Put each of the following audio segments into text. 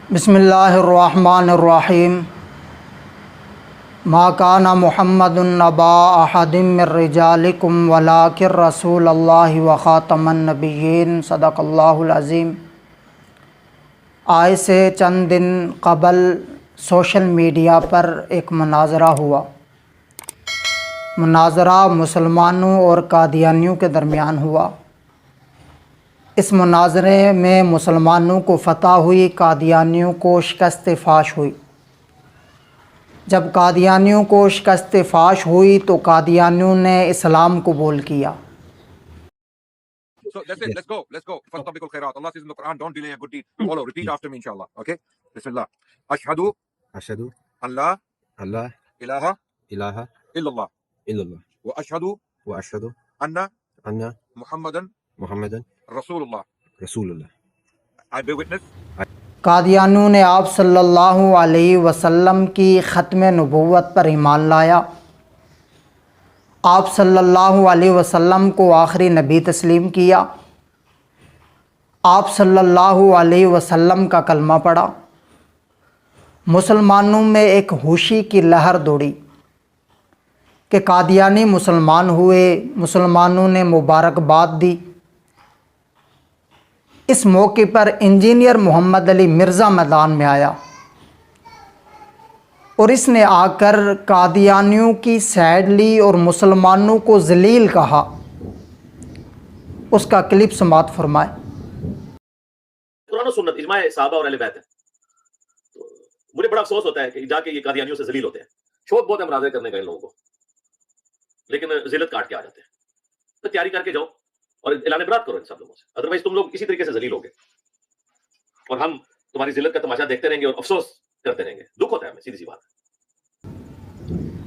بسم اللہ الرحمن الرحیم ما کان محمد ابا احد من رجالکم ولکن رسول اللہ وخاتم النبیین صدق اللہ العظیم۔ آج سے چند دن قبل سوشل میڈیا پر ایک مناظرہ ہوا۔ مناظرہ مسلمانوں اور قادیانیوں کے درمیان ہوا۔ اس مناظرے میں مسلمانوں کو فتح ہوئی، قادیانیوں کو شکست فاش ہوئی۔ جب قادیانیوں کو شکست فاش ہوئی تو قادیانیوں نے اسلام قبول کیا۔ So that's it. Let's go. فَاسْتَبِقُوا الْخَيْرَاتِ. Allah says in the Quran, don't delay a good deed. Follow. Repeat after me, inshallah. Okay? Bismillah. Ashhadu an la ilaha illallah. Wa ashhadu anna Muhammadan Rasulullah. I bear witness. قادیانیوں نے آپ صلی اللہ علیہ وسلم کی ختم نبوت پر ایمان لایا۔ آپ صلی اللہ علیہ وسلم کو آخری نبی تسلیم کیا۔ آپ صلی اللہ علیہ وسلم کا کلمہ پڑھا۔ مسلمانوں میں ایک خوشی کی لہر دوڑی کہ قادیانی مسلمان ہوئے۔ مسلمانوں نے مبارکباد دی۔ اس موقع پر انجینئر محمد علی مرزا میدان میں آیا اور اس نے آ کر قادیانیوں کی سائیڈ لی اور مسلمانوں کو ذلیل کہا۔ اس کا کلپ سماعت فرمائے۔ قرآن و سنت اجماع صحابہ اور اہل بیت ہے۔ تو مجھے بڑا افسوس ہوتا ہے کہ جا کے یہ قادیانیوں سے ذلیل ہوتے ہیں۔ شوق بہت ہے مناظرے کرنے کا ان لوگوں کو، لیکن ذلت کاٹ کے آ جاتے ہیں۔ تو تیاری کر کے جاؤ اور اعلان برات کرو ان سب لوگوں سے، ادروائز تم لوگ اسی طریقے سے ذلیل ہوگے اور ہم تمہاری ذلت کا تماشا دیکھتے رہیں گے اور افسوس کرتے رہیں گے۔ دکھ ہوتا ہے ہمیں، سیدھی سی بات ہے۔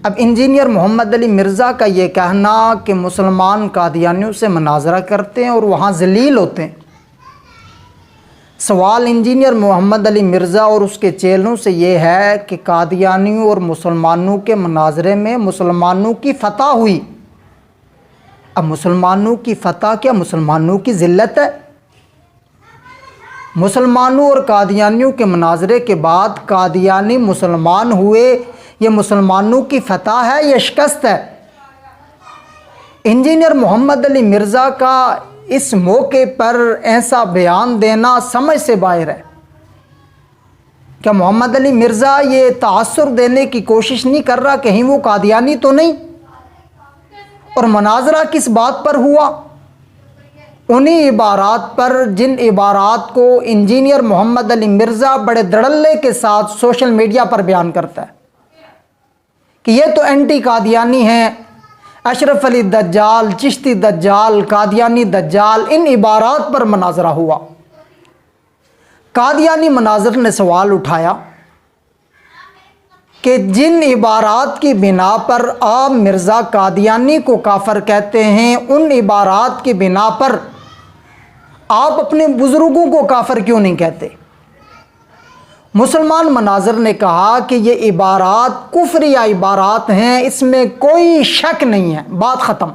اب انجینئر محمد علی مرزا کا یہ کہنا کہ مسلمان قادیانیوں سے مناظرہ کرتے ہیں اور وہاں ذلیل ہوتے ہیں، سوال انجینئر محمد علی مرزا اور اس کے چیلوں سے یہ ہے کہ قادیانیوں اور مسلمانوں کے مناظرے میں مسلمانوں کی فتح ہوئی۔ اب مسلمانوں کی فتح کیا مسلمانوں کی ذلت ہے؟ مسلمانوں اور قادیانیوں کے مناظرے کے بعد قادیانی مسلمان ہوئے، یہ مسلمانوں کی فتح ہے یا شکست ہے؟ انجینئر محمد علی مرزا کا اس موقع پر ایسا بیان دینا سمجھ سے باہر ہے۔ کیا محمد علی مرزا یہ تاثر دینے کی کوشش نہیں کر رہا کہیں وہ قادیانی تو نہیں؟ اور مناظرہ کس بات پر ہوا؟ انہی عبارات پر جن عبارات کو انجینئر محمد علی مرزا بڑے دھڑلے کے ساتھ سوشل میڈیا پر بیان کرتا ہے کہ یہ تو اینٹی قادیانی ہیں، اشرف علی دجال، چشتی دجال، قادیانی دجال۔ ان عبارات پر مناظرہ ہوا۔ قادیانی مناظر نے سوال اٹھایا کہ جن عبارات کی بنا پر آپ مرزا قادیانی کو کافر کہتے ہیں، ان عبارات کی بنا پر آپ اپنے بزرگوں کو کافر کیوں نہیں کہتے؟ مسلمان مناظر نے کہا کہ یہ عبارات کفریہ عبارات ہیں، اس میں کوئی شک نہیں ہے، بات ختم۔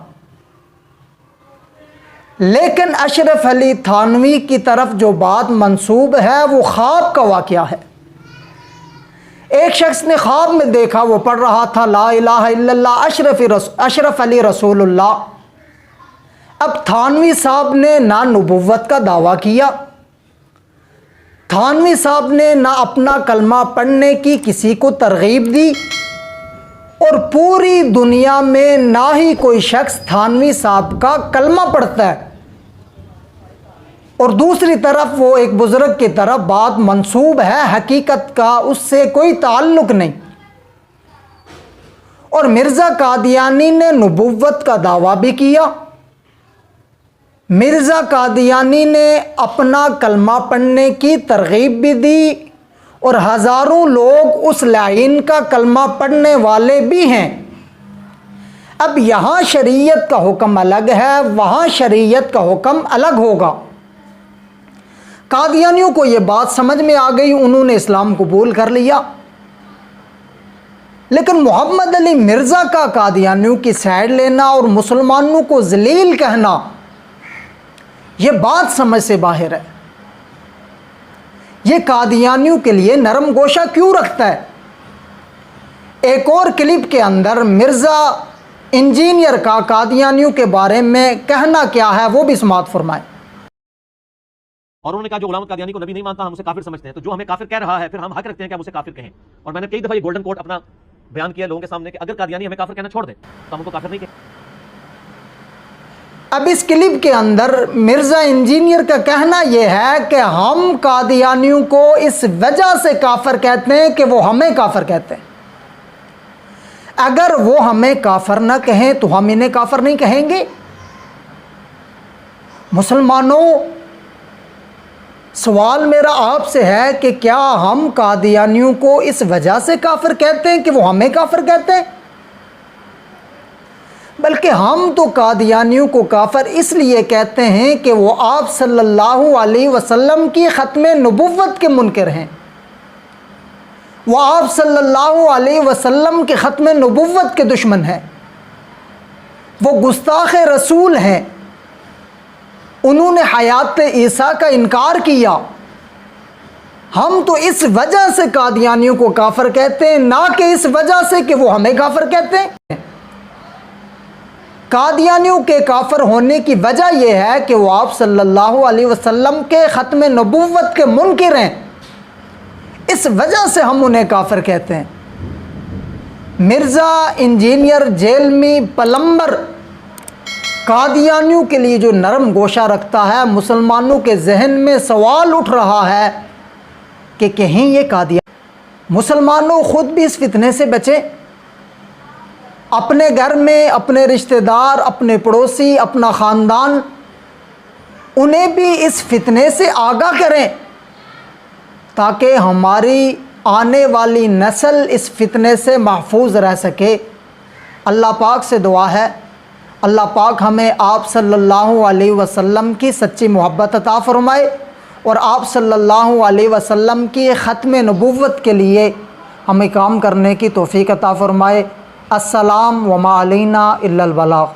لیکن اشرف علی تھانوی کی طرف جو بات منسوب ہے وہ خواب کا واقعہ ہے۔ ایک شخص نے خواب میں دیکھا، وہ پڑھ رہا تھا لا الہ الا اللہ اشرف علی رسول اللہ۔ اب تھانوی صاحب نے نہ نبوت کا دعویٰ کیا، تھانوی صاحب نے نہ اپنا کلمہ پڑھنے کی کسی کو ترغیب دی، اور پوری دنیا میں نہ ہی کوئی شخص تھانوی صاحب کا کلمہ پڑھتا ہے، اور دوسری طرف وہ ایک بزرگ کی طرف بات منسوب ہے، حقیقت کا اس سے کوئی تعلق نہیں۔ اور مرزا قادیانی نے نبوت کا دعویٰ بھی کیا، مرزا قادیانی نے اپنا کلمہ پڑھنے کی ترغیب بھی دی، اور ہزاروں لوگ اس لائن کا کلمہ پڑھنے والے بھی ہیں۔ اب یہاں شریعت کا حکم الگ ہے، وہاں شریعت کا حکم الگ ہوگا۔ قادیانیوں کو یہ بات سمجھ میں آ گئی، انہوں نے اسلام قبول کر لیا۔ لیکن محمد علی مرزا کا قادیانیوں کی سائیڈ لینا اور مسلمانوں کو ذلیل کہنا، یہ بات سمجھ سے باہر ہے۔ یہ قادیانیوں کے لیے نرم گوشہ کیوں رکھتا ہے؟ ایک اور کلپ کے اندر مرزا انجینئر کا قادیانیوں کے بارے میں کہنا کیا ہے وہ بھی سماعت فرمائیں۔ اور انہوں نے کہا جو غلام قادیانی کو نبی نہیں مانتا ہم اسے کافر سمجھتے ہیں، تو جو ہمیں کافر کہہ رہا ہے پھر ہم حق رکھتے ہیں کہ ہم اسے کافر کہیں۔ اور میں نے کئی دفعہ یہ گولڈن کوٹ اپنا بیان کیا لوگوں کے سامنے کہ اگر قادیانی ہمیں کافر کہنا چھوڑ دیں تو ہم ان کو کافر نہیں کہیں۔ اب اس کلپ کے اندر مرزا انجینئر کا کہنا یہ ہے کہ ہم قادیانیوں کو اس وجہ سے کافر کہتے ہیں کہ وہ ہمیں کافر کہتے ہیں۔ اگر وہ ہمیں کافر نہ کہیں تو ہم انہیں کافر نہیں کہیں گے۔ مسلمانوں، سوال میرا آپ سے ہے کہ کیا ہم قادیانیوں کو اس وجہ سے کافر کہتے ہیں کہ وہ ہمیں کافر کہتے ہیں؟ بلکہ ہم تو قادیانیوں کو کافر اس لیے کہتے ہیں کہ وہ آپ صلی اللہ علیہ وسلم کی ختم نبوت کے منکر ہیں، وہ آپ صلی اللہ علیہ وسلم کے ختم نبوت کے دشمن ہیں، وہ گستاخ رسول ہیں، انہوں نے حیات عیسیٰ کا انکار کیا۔ ہم تو اس وجہ سے قادیانیوں کو کافر کہتے ہیں، نہ کہ اس وجہ سے کہ وہ ہمیں کافر کہتے ہیں۔ قادیانیوں کے کافر ہونے کی وجہ یہ ہے کہ وہ آپ صلی اللہ علیہ وسلم کے ختم نبوت کے منکر ہیں، اس وجہ سے ہم انہیں کافر کہتے ہیں۔ مرزا انجینئر جیلمی پلمبر قادیانیوں کے لیے جو نرم گوشہ رکھتا ہے، مسلمانوں کے ذہن میں سوال اٹھ رہا ہے کہ کہیں یہ قادیان۔ مسلمانوں خود بھی اس فتنے سے بچیں، اپنے گھر میں اپنے رشتہ دار، اپنے پڑوسی، اپنا خاندان، انہیں بھی اس فتنے سے آگاہ کریں تاکہ ہماری آنے والی نسل اس فتنے سے محفوظ رہ سکے۔ اللہ پاک سے دعا ہے اللہ پاک ہمیں آپ صلی اللہ علیہ وسلم کی سچی محبت عطا فرمائے اور آپ صلی اللہ علیہ وسلم کی ختم نبوت کے لیے ہمیں کام کرنے کی توفیق عطا فرمائے۔ السلام وما علینا الا البلاغ۔